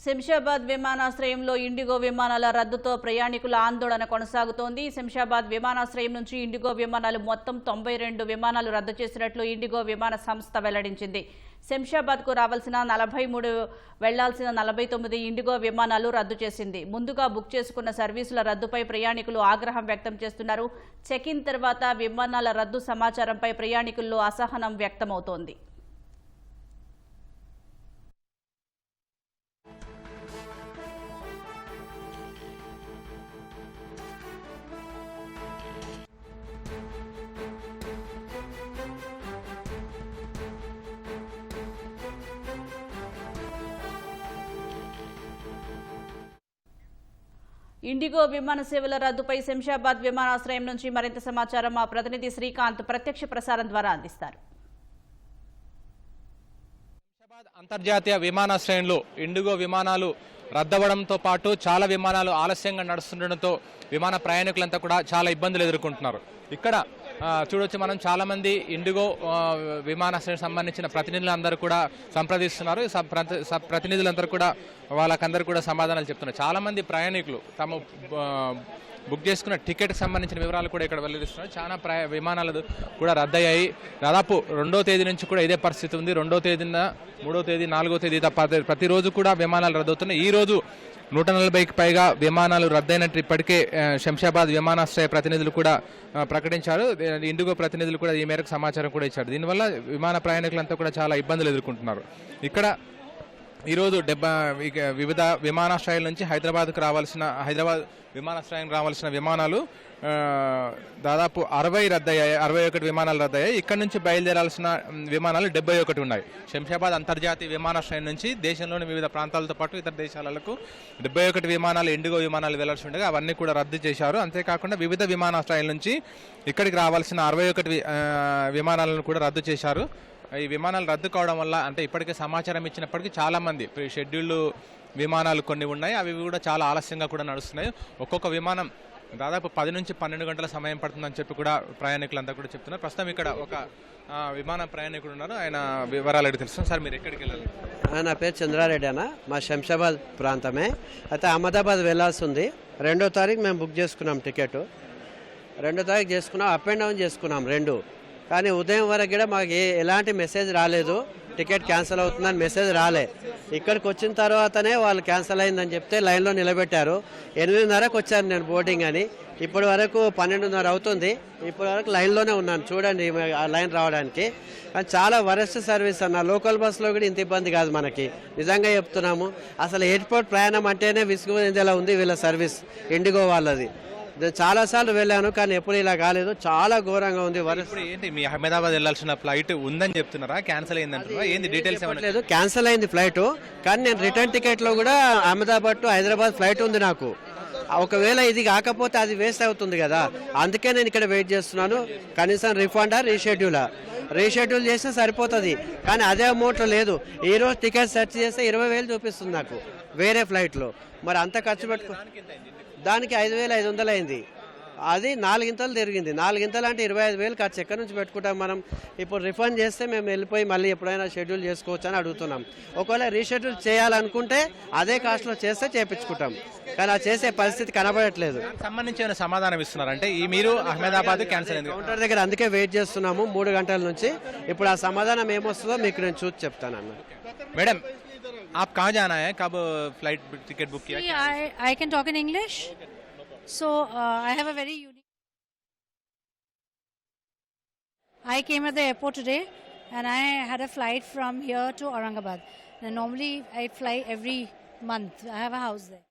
శంషాబాద్ విమానాశ్రయంలో ఇండిగో విమానాల రద్దుతో ప్రయాణికుల ఆందోళన కొనసాగుతోంది. శంషాబాద్ విమానాశ్రయం నుంచి ఇండిగో విమానాలు మొత్తం 92 విమానాలు రద్దు చేసినట్లు ఇండిగో విమాన సంస్థ వెల్లడించింది. శంషాబాద్కు రావాల్సిన 43 వెళ్లాల్సిన 49 ఇండిగో విమానాలు రద్దు చేసింది. ముందుగా బుక్ చేసుకున్న సర్వీసుల రద్దుపై ప్రయాణికులు ఆగ్రహం వ్యక్తం చేస్తున్నారు. చెక్ ఇన్ తర్వాత విమానాల రద్దు సమాచారంపై ప్రయాణికుల్లో అసహనం వ్యక్తమవుతోంది. ఇండిగో విమాన సేవల రద్దుపై శంషాబాద్ విమానాశ్రయం నుంచి మరింత సమాచారం మా ప్రతినిధి శ్రీకాంత్ ప్రత్యక్ష ప్రసారం ద్వారా అందిస్తారు. శంషాబాద్ అంతర్జాతీయ విమానాశ్రయంలో ఇండిగో విమానాలు రద్దవడంతో పాటు చాలా విమానాలు ఆలస్యంగా నడుస్తుండటంతో విమాన ప్రయాణికులంతా కూడా చాలా ఇబ్బందులు ఎదుర్కొంటున్నారు. ఇక్కడ చూడొచ్చు మనం చాలా మంది ఇండిగో విమానాశ్రయం సంబంధించిన ప్రతినిధులందరూ కూడా సంప్రదిస్తున్నారు. ప్రతినిధులందరూ కూడా వాళ్ళకందరూ కూడా సమాధానాలు చెప్తున్నారు. చాలా మంది ప్రయాణికులు తమ బుక్ చేసుకున్న టికెట్కి సంబంధించిన వివరాలు కూడా ఇక్కడ వెల్లడిస్తున్నారు. చాలా విమానాలు కూడా రద్దయ్యాయి. దాదాపు 2వ తేదీ నుంచి కూడా ఇదే పరిస్థితి ఉంది. 2వ తేదీన 3వ తేదీ 4వ తేదీ తప్ప ప్రతిరోజు కూడా విమానాలు రద్దవుతున్నాయి. ఈ రోజు 140కి పైగా విమానాలు రద్దయినట్టు ఇప్పటికే శంషాబాద్ విమానాశ్రయ ప్రతినిధులు కూడా ప్రకటించారు. ఇండిగో ప్రతినిధులు కూడా ఈ మేరకు సమాచారం కూడా ఇచ్చారు. దీనివల్ల విమాన ప్రయాణికులంతా కూడా చాలా ఇబ్బందులు ఎదుర్కొంటున్నారు. ఇక్కడ ఈరోజు వివిధ విమానాశ్రయాల నుంచి హైదరాబాద్ విమానాశ్రయానికి రావాల్సిన విమానాలు దాదాపు 60 రద్దయ్యాయి. 61 విమానాలు రద్దయ్యాయి. ఇక్కడ నుంచి బయలుదేరాల్సిన విమానాలు 71 ఉన్నాయి. శంషాబాద్ అంతర్జాతీయ విమానాశ్రయం నుంచి దేశంలోని వివిధ ప్రాంతాలతో పాటు ఇతర దేశాలకు 71 విమానాలు ఇండిగో విమానాలు వెళ్లాల్సి ఉండగా అవన్నీ కూడా రద్దు చేశారు. అంతేకాకుండా వివిధ విమానాశ్రయాల నుంచి ఇక్కడికి రావాల్సిన 61 విమానాలను కూడా రద్దు చేశారు. ఈ విమానాలు రద్దు కావడం వల్ల అంటే ఇప్పటికే సమాచారం ఇచ్చినప్పటికీ చాలా మంది షెడ్యూల్ విమానాలు కొన్ని ఉన్నాయి. అవి కూడా చాలా ఆలస్యంగా కూడా నడుస్తున్నాయి. ఒక్కొక్క విమానం దాదాపు 10 నుంచి 12 గంటల సమయం పడుతుందని చెప్పి కూడా ప్రయాణికులంతా కూడా చెప్తున్నారు. ప్రస్తుతం ఇక్కడ ఒక విమాన ప్రయాణికుడు ఉన్నారు. ఆయన వివరాలు అడిగి తెలుస్తున్నాం. సార్, మీరు ఎక్కడికి వెళ్ళాలి? నా పేరు చంద్రారెడ్డి అన్న. మా శంషాబాద్ ప్రాంతమే. అయితే అహ్మదాబాద్ వెళ్ళాల్సి ఉంది. 2వ తారీఖు మేము బుక్ చేసుకున్నాం టికెట్. 2వ తారీఖు చేసుకున్నాం. అప్ అండ్ డౌన్ చేసుకున్నాం 2. కానీ ఉదయం వరకు కూడా మాకు ఎలాంటి మెసేజ్ రాలేదు. టికెట్ క్యాన్సిల్ అవుతుందని మెసేజ్ రాలే. ఇక్కడికి వచ్చిన తర్వాతనే వాళ్ళు క్యాన్సిల్ అయిందని చెప్తే లైన్లో నిలబెట్టారు. 8:30కు వచ్చాను నేను బోర్డింగ్ అని. ఇప్పటి వరకు 12:30 అవుతుంది. ఇప్పటి వరకు లైన్లోనే ఉన్నాను. చూడండి ఆ లైన్ రావడానికి. కానీ చాలా వరస్ట్ సర్వీస్ అన్న. లోకల్ బస్సులో కూడా ఇంత ఇబ్బంది కాదు మనకి. నిజంగా చెప్తున్నాము. అసలు ఎయిర్పోర్ట్ ప్రయాణం అంటేనే విసుగుందేలా ఉంది వీళ్ళ సర్వీస్, ఇండిగో వాళ్ళది. నేను చాలాసార్లు వెళ్ళాను కానీ ఎప్పుడు ఇలా కాలేదు. చాలా ఘోరంగా ఉంది. ఏంటి మీ అహ్మదాబాద్ వెళ్ళాల్సిన ఫ్లైట్ ఉందని చెప్తున్నారా? క్యాన్సిల్ అయిందంటారా? ఏంది డీటెయిల్స్? లేదు, క్యాన్సిల్ అయింది ఫ్లైట్. కానీ నేను రిటర్న్ టికెట్లో కూడా అహ్మదాబాద్ టు హైదరాబాద్ ఫ్లైట్ ఉంది నాకు. ఒకవేళ ఇది కాకపోతే అది వేస్ట్ అవుతుంది కదా. అందుకే నేను ఇక్కడ వెయిట్ చేస్తున్నాను. కనీసం రిఫండా రీషెడ్యూల్ చేస్తే సరిపోతుంది. కానీ అదే అమౌంట్లో లేదు. ఈరోజు టికెట్ సెర్చ్ చేస్తే 20,000 చూపిస్తుంది నాకు వేరే ఫ్లైట్లో. మరి అంత ఖర్చు పెట్టుకో, దానికి 5,500 అయింది. అది 4 గింతలు తిరిగింది. 4 గింతలు అంటే 25,000 ఖర్చు ఎక్కడి నుంచి పెట్టుకుంటాం మనం? ఇప్పుడు రిఫండ్ చేస్తే మేము వెళ్ళిపోయి మళ్ళీ ఎప్పుడైనా షెడ్యూల్ చేసుకోవచ్చు అని అడుగుతున్నాం. ఒకవేళ రీషెడ్యూల్ చేయాలనుకుంటే అదే కాస్ట్లో చేస్తే చేయించుకుంటాం. కానీ అది చేసే పరిస్థితి కనబడట్లేదు. సంబంధించిన సమాధానం ఇస్తున్నారు అంటే ఈ మీరు అహ్మదాబాద్ క్యాన్సిల్ అయింది కౌంటర్ దగ్గర. అందుకే వెయిట్ చేస్తున్నాము 3 గంటల నుంచి. ఇప్పుడు ఆ సమాధానం ఏమొస్తుందో మీకు నేను చూసి చెప్తాను అన్న. మేడం, आप कहाँ जाना है? कब फ्लाइट टिकट बुक किया? I can talk in English. So I have a very unique. I came at the airport today and I had a flight from here to Aurangabad. And normally I fly every month. I have a house there.